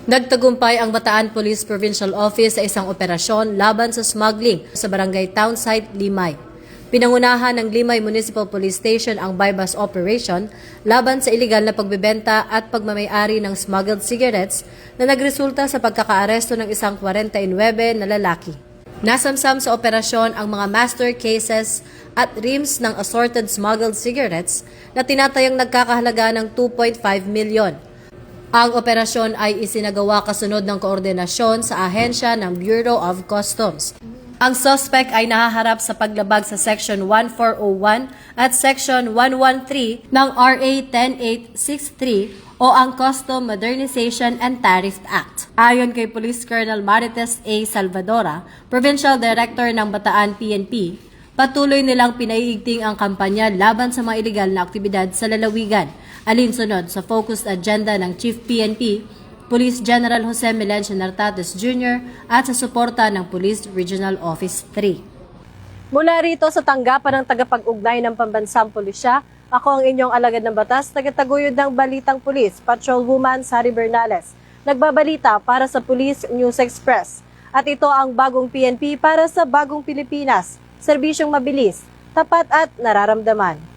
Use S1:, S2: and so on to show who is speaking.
S1: Nagtagumpay ang Bataan Police Provincial Office sa isang operasyon laban sa smuggling sa Barangay Townsite, Limay. Pinangunahan ng Limay Municipal Police Station ang bypass operation laban sa iligal na pagbebenta at pagmamayari ng smuggled cigarettes na nagresulta sa pagkakaaresto ng isang 49 na lalaki. Nasamsam sa operasyon ang mga master cases at rims ng assorted smuggled cigarettes na tinatayang nagkakahalaga ng 2.5 milyon. Ang operasyon ay isinagawa kasunod ng koordinasyon sa ahensya ng Bureau of Customs. Ang suspect ay nahaharap sa paglabag sa Section 1401 at Section 113 ng RA 10863 o ang Custom Modernization and Tariff Act. Ayon kay Police Colonel Marites A. Salvadora, Provincial Director ng Bataan PNP, patuloy nilang pinaiigting ang kampanya laban sa mga iligal na aktibidad sa lalawigan, alinsunod sa focused agenda ng Chief PNP, Police General Jose Melencio Nartates Jr. at sa suporta ng Police Regional Office 3. Mula rito sa tanggapan ng tagapag-ugnay ng Pambansang Pulisya, ako ang inyong alagad ng batas, tagataguyod ng Balitang Pulis, Patrolwoman Sari Bernales. Nagbabalita para sa Police News Express. At ito ang bagong PNP para sa bagong Pilipinas. Serbisyong mabilis, tapat at nararamdaman.